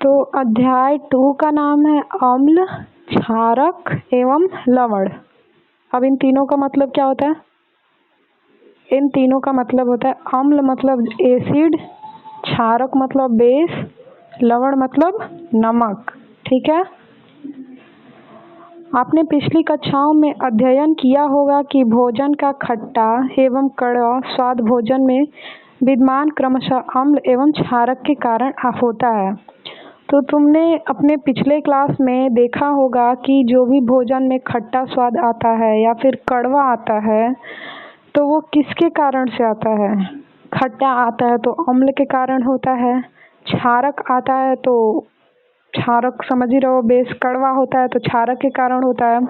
तो अध्याय 2 का नाम है अम्ल, क्षारक एवं लवण। अब इन तीनों का मतलब क्या होता है? इन तीनों का मतलब होता है अम्ल मतलब एसिड, क्षारक मतलब बेस, लवण मतलब नमक। ठीक है। आपने पिछली कक्षाओं में अध्ययन किया होगा कि भोजन का खट्टा एवं कड़वा स्वाद भोजन में विद्यमान क्रमशः अम्ल एवं क्षारक के कारण होता है। तो तुमने अपने पिछले क्लास में देखा होगा कि जो भी भोजन में खट्टा स्वाद आता है या फिर कड़वा आता है तो वो किसके कारण से आता है? खट्टा आता है तो अम्ल के कारण होता है, क्षारक आता है तो क्षारक समझ ही रहो बेस, कड़वा होता है तो क्षारक के कारण होता है।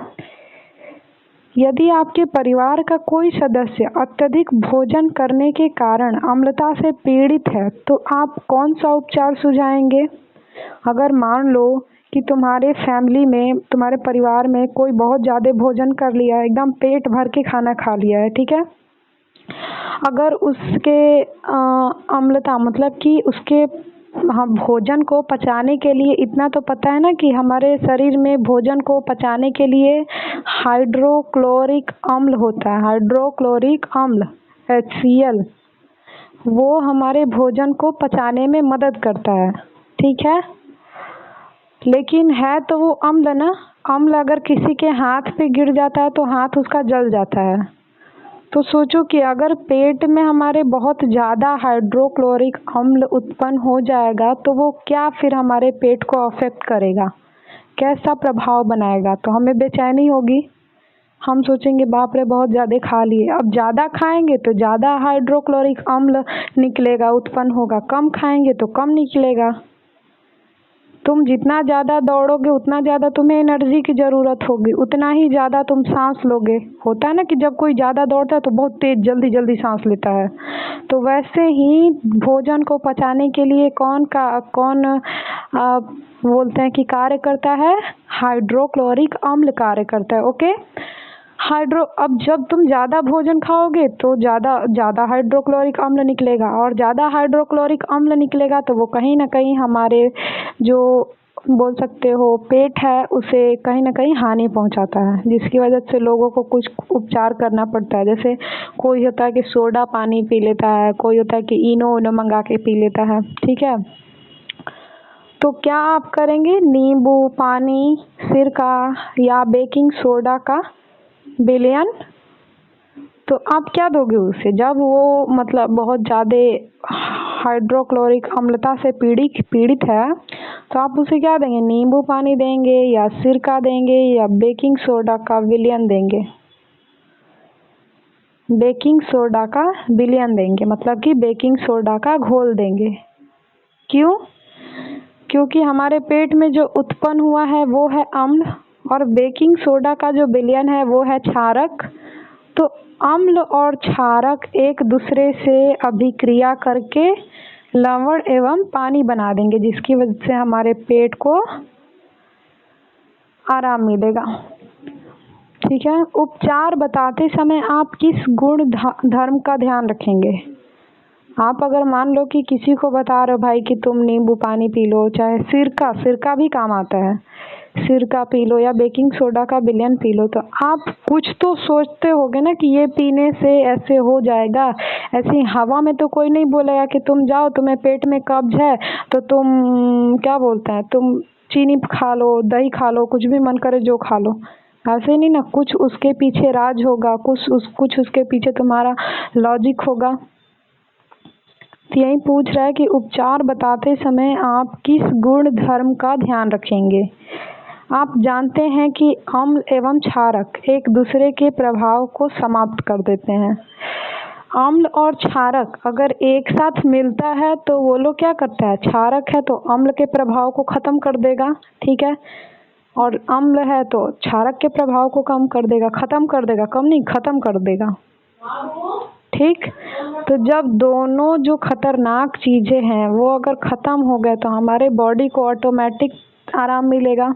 यदि आपके परिवार का कोई सदस्य अत्यधिक भोजन करने के कारण अम्लता से पीड़ित है तो आप कौन सा उपचार सुझाएंगे? अगर मान लो कि तुम्हारे फैमिली में, तुम्हारे परिवार में कोई बहुत ज़्यादा भोजन कर लिया है, एकदम पेट भर के खाना खा लिया है, ठीक है। अगर उसके अम्लता मतलब कि उसके भोजन को पचाने के लिए इतना तो पता है ना कि हमारे शरीर में भोजन को पचाने के लिए हाइड्रोक्लोरिक अम्ल होता है। हाइड्रोक्लोरिक अम्ल HCl वो हमारे भोजन को पचाने में मदद करता है। ठीक है। लेकिन है तो वो अम्ल ना, अम्ल अगर किसी के हाथ पे गिर जाता है तो हाथ उसका जल जाता है। तो सोचो कि अगर पेट में हमारे बहुत ज़्यादा हाइड्रोक्लोरिक अम्ल उत्पन्न हो जाएगा तो वो क्या फिर हमारे पेट को अफेक्ट करेगा, कैसा प्रभाव बनाएगा? तो हमें बेचैनी होगी, हम सोचेंगे बाप रे बहुत ज़्यादा खा लिए। अब ज़्यादा खाएंगे तो ज़्यादा हाइड्रोक्लोरिक अम्ल निकलेगा, उत्पन्न होगा, कम खाएंगे तो कम निकलेगा। तुम जितना ज़्यादा दौड़ोगे उतना ज़्यादा तुम्हें एनर्जी की ज़रूरत होगी, उतना ही ज़्यादा तुम सांस लोगे। होता है ना कि जब कोई ज़्यादा दौड़ता है तो बहुत तेज़ जल्दी जल्दी सांस लेता है। तो वैसे ही भोजन को पचाने के लिए कौन बोलते हैं कि कार्य करता है? हाइड्रोक्लोरिक अम्ल कार्य करता है। ओके। अब जब तुम ज़्यादा भोजन खाओगे तो ज़्यादा हाइड्रोक्लोरिक अम्ल निकलेगा, और ज़्यादा हाइड्रोक्लोरिक अम्ल निकलेगा तो वो कहीं ना कहीं हमारे जो बोल सकते हो पेट है उसे कहीं ना कहीं हानि पहुंचाता है, जिसकी वजह से लोगों को कुछ उपचार करना पड़ता है। जैसे कोई होता है कि सोडा पानी पी लेता है, कोई होता है कि इनो मंगा के पी लेता है। ठीक है। तो क्या आप करेंगे? नींबू पानी, सिरका या बेकिंग सोडा का विलयन। तो आप क्या दोगे उसे जब वो मतलब बहुत ज़्यादा हाइड्रोक्लोरिक अम्लता से पीड़ित है? तो आप उसे क्या देंगे? नींबू पानी देंगे या सिरका देंगे या बेकिंग सोडा का विलयन देंगे? बेकिंग सोडा का विलयन देंगे, मतलब कि बेकिंग सोडा का घोल देंगे। क्यों? क्योंकि हमारे पेट में जो उत्पन्न हुआ है वो है अम्ल, और बेकिंग सोडा का जो विलयन है वो है क्षारक। तो अम्ल और क्षारक एक दूसरे से अभिक्रिया करके लवण एवं पानी बना देंगे, जिसकी वजह से हमारे पेट को आराम मिलेगा। ठीक है। उपचार बताते समय आप किस गुण धर्म का ध्यान रखेंगे? आप अगर मान लो कि किसी को बता रहे हो भाई कि तुम नींबू पानी पी लो, चाहे सिरका भी काम आता है, सिरका पी लो या बेकिंग सोडा का विलयन पी लो, तो आप कुछ तो सोचते होगे ना कि ये पीने से ऐसे हो जाएगा। ऐसी हवा में तो कोई नहीं बोलेगा कि तुम जाओ, तुम्हें पेट में कब्ज है तो तुम क्या बोलते हैं, तुम चीनी खा लो, दही खा लो, कुछ भी मन करे जो खा लो। ऐसे नहीं ना, कुछ उसके पीछे राज होगा, कुछ उसके पीछे तुम्हारा लॉजिक होगा। तो यही पूछ रहा है कि उपचार बताते समय आप किस गुण धर्म का ध्यान रखेंगे? आप जानते हैं कि अम्ल एवं क्षारक एक दूसरे के प्रभाव को समाप्त कर देते हैं। अम्ल और क्षारक अगर एक साथ मिलता है तो वो लोग क्या करता है? क्षारक है तो अम्ल के प्रभाव को खत्म कर देगा, ठीक है, और अम्ल है तो क्षारक के प्रभाव को कम कर देगा, खत्म कर देगा, कम नहीं खत्म कर देगा। ठीक। तो जब दोनों जो खतरनाक चीजें हैं वो अगर खत्म हो गए तो हमारे बॉडी को ऑटोमेटिक आराम मिलेगा।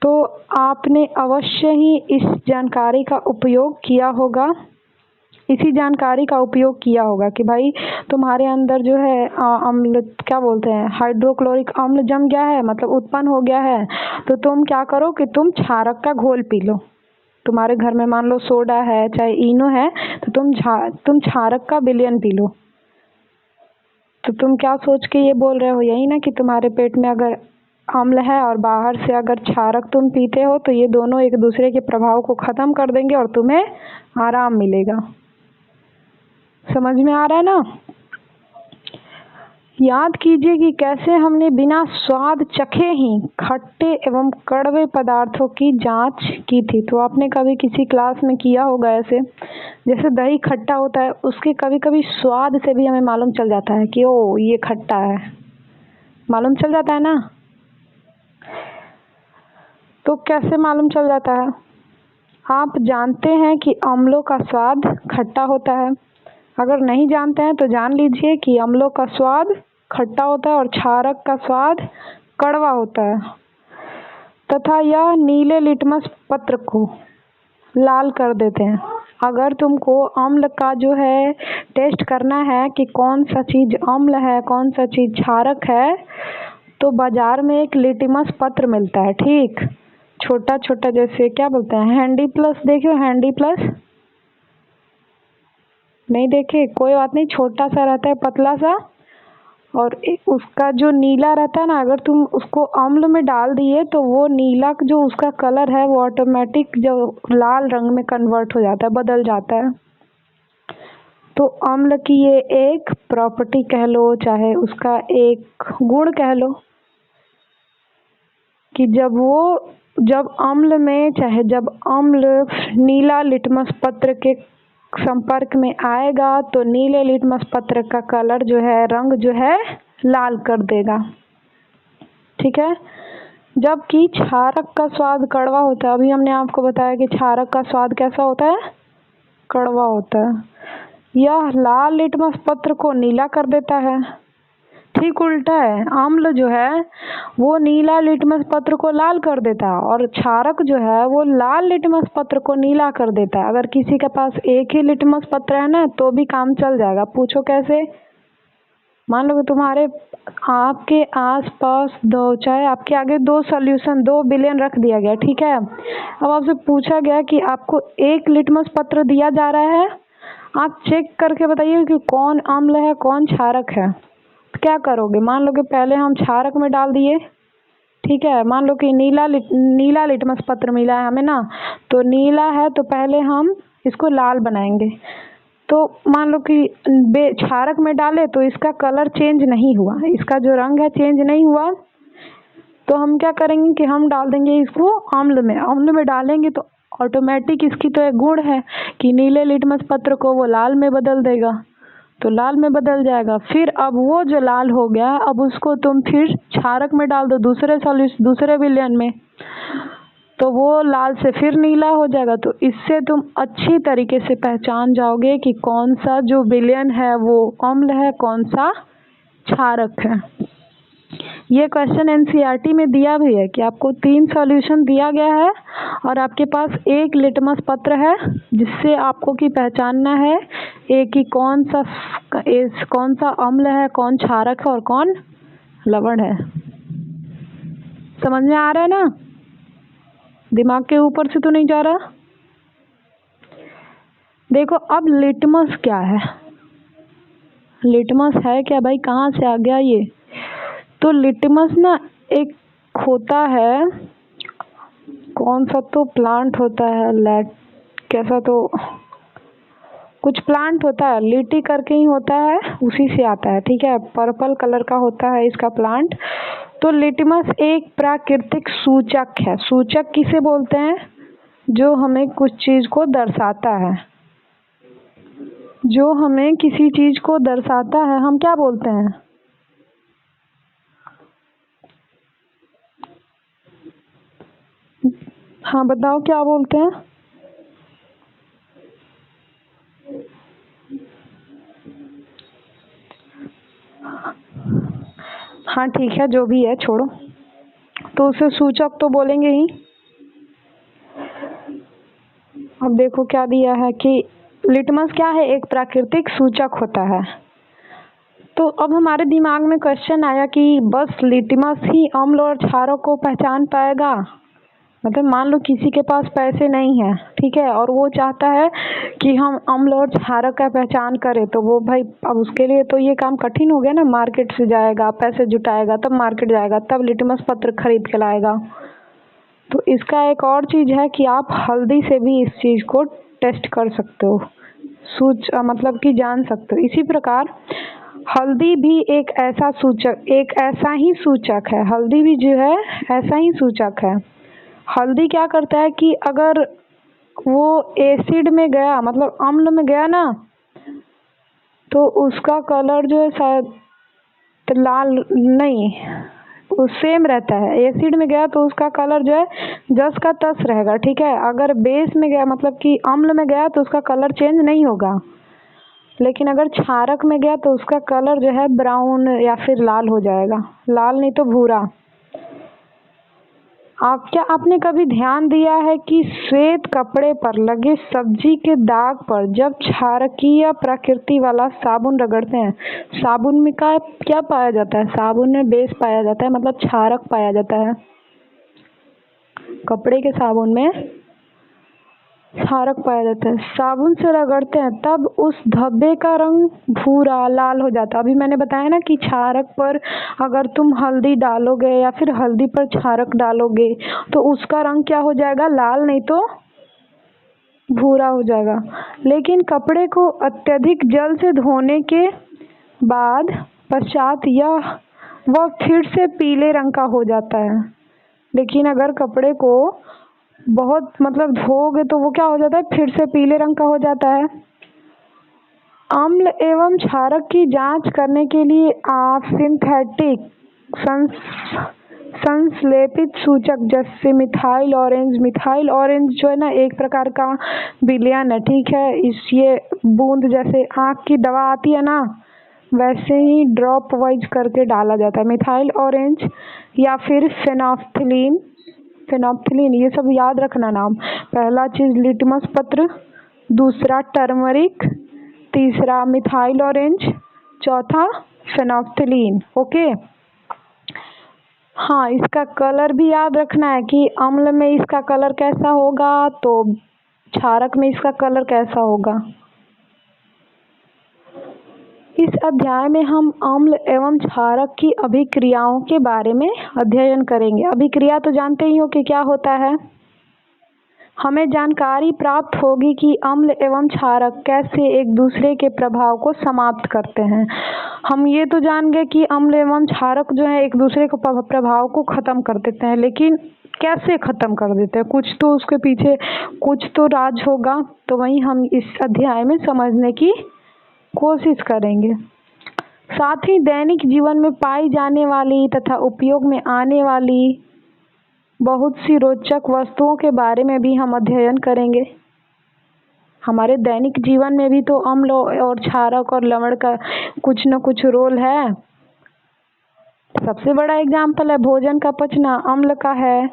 तो आपने अवश्य ही इस जानकारी का उपयोग किया होगा। इसी जानकारी का उपयोग किया होगा कि भाई तुम्हारे अंदर जो है अम्ल क्या बोलते हैं हाइड्रोक्लोरिक अम्ल जम गया है, मतलब उत्पन्न हो गया है, तो तुम क्या करो कि तुम क्षारक का घोल पी लो। तुम्हारे घर में मान लो सोडा है चाहे इनो है, तो तुम क्षारक का विलयन पी लो। तो तुम क्या सोच के ये बोल रहे हो, यही ना कि तुम्हारे पेट में अगर अम्ल है और बाहर से अगर क्षारक तुम पीते हो तो ये दोनों एक दूसरे के प्रभाव को खत्म कर देंगे और तुम्हें आराम मिलेगा। समझ में आ रहा है ना? याद कीजिए कि कैसे हमने बिना स्वाद चखे ही खट्टे एवं कड़वे पदार्थों की जांच की थी। तो आपने कभी किसी क्लास में किया होगा ऐसे, जैसे दही खट्टा होता है, उसके कभी कभी स्वाद से भी हमें मालूम चल जाता है कि ओ ये खट्टा है, मालूम चल जाता है ना। तो कैसे मालूम चल जाता है? आप जानते हैं कि अम्लों का स्वाद खट्टा होता है। अगर नहीं जानते हैं तो जान लीजिए कि अम्लों का स्वाद खट्टा होता है और क्षारक का स्वाद कड़वा होता है, तथा यह नीले लिटमस पत्र को लाल कर देते हैं। अगर तुमको अम्ल का जो है टेस्ट करना है कि कौन सा चीज़ अम्ल है कौन सा चीज़ क्षारक है, तो बाजार में एक लिटमस पत्र मिलता है, ठीक, छोटा छोटा, जैसे क्या बोलते हैं हैंडी प्लस, देखियो हैंडी प्लस, नहीं देखे, कोई बात नहीं, छोटा सा रहता है पतला सा, और उसका जो नीला रहता है ना, अगर तुम उसको अम्ल में डाल दिए तो वो नीला जो उसका कलर है वो ऑटोमेटिक जो लाल रंग में कन्वर्ट हो जाता है, बदल जाता है। तो अम्ल की ये एक प्रॉपर्टी कह लो चाहे उसका एक गुण कह लो कि जब अम्ल में चाहे जब अम्ल नीला लिटमस पत्र के संपर्क में आएगा तो नीले लिटमस पत्र का कलर जो है रंग जो है लाल कर देगा, ठीक है। जबकि क्षारक का स्वाद कड़वा होता है। अभी हमने आपको बताया कि क्षारक का स्वाद कैसा होता है, कड़वा होता है। यह लाल लिटमस पत्र को नीला कर देता है। ठीक उल्टा है, अम्ल जो है वो नीला लिटमस पत्र को लाल कर देता है और क्षारक जो है वो लाल लिटमस पत्र को नीला कर देता है। अगर किसी के पास एक ही लिटमस पत्र है ना तो भी काम चल जाएगा। पूछो कैसे? मान लो कि आपके आसपास चाहे आपके आगे दो विलयन रख दिया गया, ठीक है। अब आपसे पूछा गया कि आपको एक लिटमस पत्र दिया जा रहा है, आप चेक करके बताइए कि कौन अम्ल है कौन क्षारक है। क्या करोगे? मान लो कि पहले हम क्षारक में डाल दिए, ठीक है। मान लो कि नीला लिटमस पत्र मिला है हमें ना, तो नीला है तो पहले हम इसको लाल बनाएंगे। तो मान लो कि क्षारक में डाले तो इसका कलर चेंज नहीं हुआ, इसका जो रंग है चेंज नहीं हुआ, तो हम क्या करेंगे कि हम डाल देंगे इसको अम्ल में डालेंगे तो ऑटोमेटिक इसकी तो एक गुण है कि नीले लिटमस पत्र को वो लाल में बदल देगा, तो लाल में बदल जाएगा। फिर अब वो जो लाल हो गया अब उसको तुम फिर क्षारक में डाल दो दूसरे विलयन में, तो वो लाल से फिर नीला हो जाएगा। तो इससे तुम अच्छी तरीके से पहचान जाओगे कि कौन सा जो विलयन है वो अम्ल है कौन सा क्षारक है। ये क्वेश्चन एनसीईआरटी में दिया भी है कि आपको 3 सॉल्यूशन दिया गया है और आपके पास एक लिटमस पत्र है जिससे आपको की पहचानना है एक ही कौन सा अम्ल है कौन क्षारक है और कौन लवण है। समझ में आ रहा है ना? दिमाग के ऊपर से तो नहीं जा रहा? देखो अब लिटमस क्या है, लिटमस है क्या भाई, कहाँ से आ गया ये? तो लिटमस ना एक होता है, कौन सा तो प्लांट होता है, कैसा तो कुछ प्लांट होता है, लिटी करके ही होता है, उसी से आता है, ठीक है। पर्पल कलर का होता है इसका प्लांट। तो लिटमस एक प्राकृतिक सूचक है। सूचक किसे बोलते हैं? जो हमें कुछ चीज को दर्शाता है, जो हमें किसी चीज को दर्शाता है हम क्या बोलते हैं? हाँ बताओ क्या बोलते हैं? हाँ ठीक है, जो भी है छोड़ो, तो उसे सूचक तो बोलेंगे ही। अब देखो क्या दिया है कि लिटमस क्या है? एक प्राकृतिक सूचक होता है। तो अब हमारे दिमाग में क्वेश्चन आया कि बस लिटमस ही अम्ल और क्षारक को पहचान पाएगा? मतलब मान लो किसी के पास पैसे नहीं है, ठीक है, और वो चाहता है कि हम अम्ल और क्षारक का पहचान करें, तो वो भाई अब उसके लिए तो ये काम कठिन हो गया ना। मार्केट से जाएगा, पैसे जुटाएगा, तब मार्केट जाएगा, तब लिटमस पत्र खरीद के लाएगा। तो इसका एक और चीज़ है कि आप हल्दी से भी इस चीज़ को टेस्ट कर सकते हो, मतलब कि जान सकते हो। इसी प्रकार हल्दी भी एक ऐसा ही सूचक है। हल्दी भी जो है ऐसा ही सूचक है। हल्दी क्या करता है कि अगर वो एसिड में गया, मतलब अम्ल में गया ना, तो उसका कलर जो है शायद लाल नहीं, वो सेम रहता है। एसिड में गया तो उसका कलर जो है जस का तस रहेगा, ठीक है। अगर बेस में गया, मतलब कि अम्ल में गया, तो उसका कलर चेंज नहीं होगा। लेकिन अगर क्षारक में गया तो उसका कलर जो है ब्राउन या फिर लाल हो जाएगा, लाल नहीं तो भूरा। आपने कभी ध्यान दिया है कि श्वेत कपड़े पर लगे सब्जी के दाग पर जब क्षारकीय प्रकृति वाला साबुन रगड़ते हैं, साबुन में क्या पाया जाता है? साबुन में बेस पाया जाता है, मतलब क्षारक पाया जाता है। कपड़े के साबुन में क्षारक पाया जाता है। साबुन से रगड़ते हैं तब उस धब्बे का रंग भूरा लाल हो जाता है। अभी मैंने बताया ना कि क्षारक पर अगर तुम हल्दी डालोगे या फिर हल्दी पर क्षारक डालोगे तो उसका रंग क्या हो जाएगा? लाल नहीं तो भूरा हो जाएगा। लेकिन कपड़े को अत्यधिक जल से धोने के बाद पश्चात वह फिर से पीले रंग का हो जाता है। लेकिन अगर कपड़े को बहुत मतलब धोओगे तो वो क्या हो जाता है? फिर से पीले रंग का हो जाता है। अम्ल एवं क्षारक की जांच करने के लिए आप सिंथेटिक संश्लेषित सूचक जैसे मिथाइल ऑरेंज जो है ना, एक प्रकार का विलयन है, ठीक है। ये बूंद जैसे आँख की दवा आती है ना, वैसे ही ड्रॉप वाइज करके डाला जाता है। मिथाइल ऑरेंज या फिर फेनोप्थिलीन, ये सब याद रखना नाम। पहला चीज लिटमस पत्र, दूसरा टर्मरिक, तीसरा मिथाइल ऑरेंज, चौथा फेनोप्थिलीन। ओके, हाँ, इसका कलर भी याद रखना है कि अम्ल में इसका कलर कैसा होगा तो क्षारक में इसका कलर कैसा होगा। इस अध्याय में हम अम्ल एवं क्षारक की अभिक्रियाओं के बारे में अध्ययन करेंगे। अभिक्रिया तो जानते ही हो कि क्या होता है। हमें जानकारी प्राप्त होगी कि अम्ल एवं क्षारक कैसे एक दूसरे के प्रभाव को समाप्त करते हैं। हम ये तो जान गए कि अम्ल एवं क्षारक जो है एक दूसरे को प्रभाव को खत्म कर देते हैं, लेकिन कैसे खत्म कर देते हैं? कुछ तो उसके पीछे कुछ तो राज होगा, तो वही हम इस अध्याय में समझने की कोशिश करेंगे। साथ ही दैनिक जीवन में पाई जाने वाली तथा उपयोग में आने वाली बहुत सी रोचक वस्तुओं के बारे में भी हम अध्ययन करेंगे। हमारे दैनिक जीवन में भी तो अम्ल और क्षारक और लवण का कुछ न कुछ रोल है। सबसे बड़ा एग्जाम्पल है भोजन का पचना, अम्ल का है।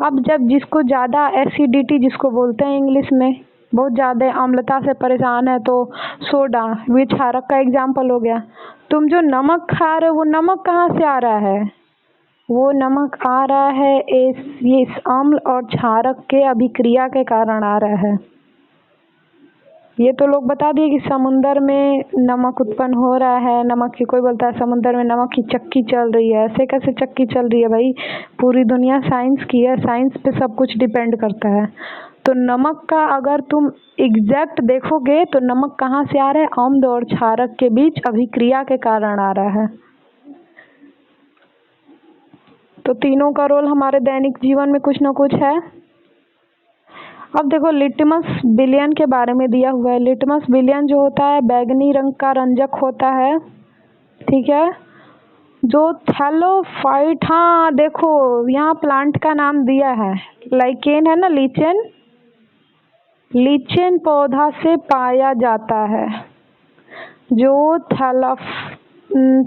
अब जब जिसको ज़्यादा एसिडिटी जिसको बोलते हैं इंग्लिश में, बहुत ज़्यादा अम्लता से परेशान है तो सोडा भी क्षारक का एग्जाम्पल हो गया। तुम जो नमक खा रहे हो वो नमक कहाँ से आ रहा है? वो नमक आ रहा है इस अम्ल और क्षारक के अभिक्रिया के कारण आ रहा है। ये तो लोग बता दिए कि समुंदर में नमक उत्पन्न हो रहा है। नमक की कोई बोलता है समुंदर में नमक की चक्की चल रही है। ऐसे कैसे चक्की चल रही है भाई? पूरी दुनिया साइंस की है, साइंस पे सब कुछ डिपेंड करता है। तो नमक का अगर तुम एग्जैक्ट देखोगे तो नमक कहाँ से आ रहा है? अम्ल और क्षारक के बीच अभिक्रिया के कारण आ रहा है। तो तीनों का रोल हमारे दैनिक जीवन में कुछ न कुछ है। अब देखो लिटमस विलयन के बारे में दिया हुआ है। लिटमस विलयन जो होता है बैगनी रंग का रंजक होता है, ठीक है। जो थैलोफाइट, हाँ देखो यहाँ प्लांट का नाम दिया है, लाइकेन है ना, लीचेन पौधा से पाया जाता है, जो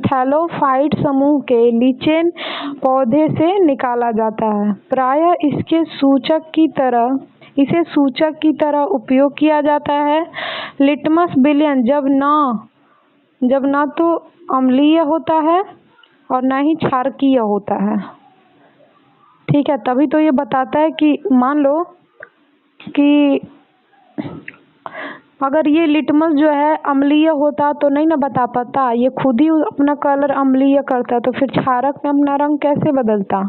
थैलोफाइट समूह के लीचेन पौधे से निकाला जाता है। प्रायः इसके सूचक की तरह इसे सूचक की तरह उपयोग किया जाता है। लिटमस विलयन जब ना तो अम्लीय होता है और ना ही क्षारकीय होता है। ठीक है, तभी तो ये बताता है कि मान लो कि अगर ये लिटमस जो है अम्लीय होता तो नहीं ना बता पाता, ये खुद ही अपना कलर अम्लीय करता, तो फिर क्षारक में अपना रंग कैसे बदलता।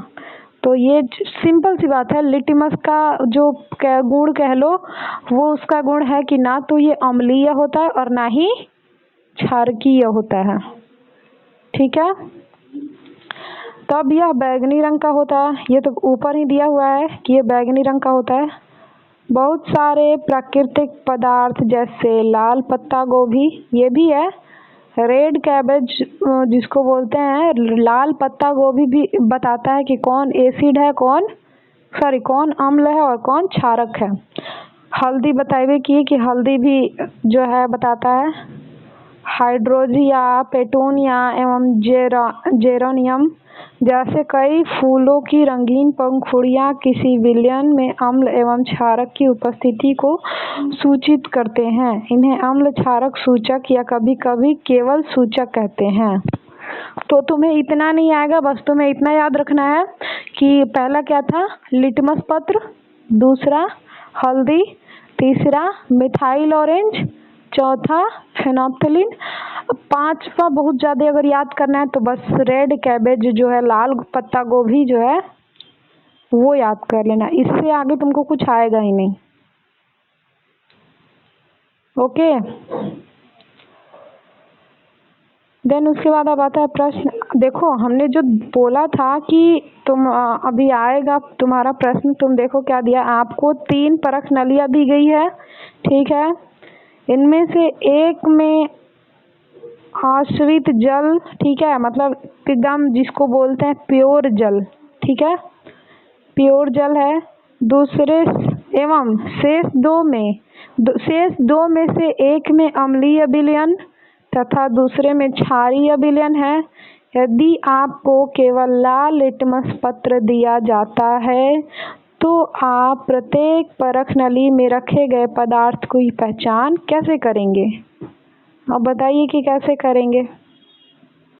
तो ये सिंपल सी बात है, लिटमस का जो गुण कह लो, वो उसका गुण है कि ना तो ये अम्लीय होता है और ना ही क्षारकीय होता है। ठीक है, तब यह बैंगनी रंग का होता है। ये तो ऊपर ही दिया हुआ है कि ये बैंगनी रंग का होता है। बहुत सारे प्राकृतिक पदार्थ जैसे लाल पत्ता गोभी, ये भी है, रेड कैबेज जिसको बोलते हैं, लाल पत्ता गोभी भी बताता है कि कौन एसिड है, कौन अम्ल है और कौन क्षारक है। हल्दी बताइए कि हल्दी भी जो है बताता है। हाइड्रोजिया, पेटूनिया एवं जेरोनियम जैसे कई फूलों की रंगीन पंखुड़ियां किसी विलयन में अम्ल एवं क्षारक की उपस्थिति को सूचित करते हैं। इन्हें अम्ल क्षारक सूचक या कभी-कभी केवल सूचक कहते हैं। तो तुम्हें इतना नहीं आएगा, बस तुम्हें इतना याद रखना है कि पहला क्या था, लिटमस पत्र, दूसरा हल्दी, तीसरा मिथाइल ऑरेंज, चौथा फेनोल्फथालीन, पांचवा बहुत ज्यादा अगर याद करना है तो बस रेड कैबेज जो है, लाल पत्ता गोभी जो है वो याद कर लेना। इससे आगे तुमको कुछ आएगा ही नहीं। ओके, देन उसके बाद अब आता है प्रश्न। देखो हमने जो बोला था कि तुम अभी आएगा तुम्हारा प्रश्न, तुम देखो क्या दिया आपको, 3 परख नलियां दी गई है। ठीक है, इनमें से एक में आश्रित जल, ठीक है, मतलब एकदम जिसको बोलते हैं प्योर जल, ठीक है, प्योर जल है। दूसरे एवं शेष दो में से एक में अम्लीय विलयन तथा दूसरे में क्षारीय विलयन है। यदि आपको केवल लाल लिटमस पत्र दिया जाता है तो आप प्रत्येक परख नली में रखे गए पदार्थ की पहचान कैसे करेंगे। अब बताइए कि कैसे करेंगे।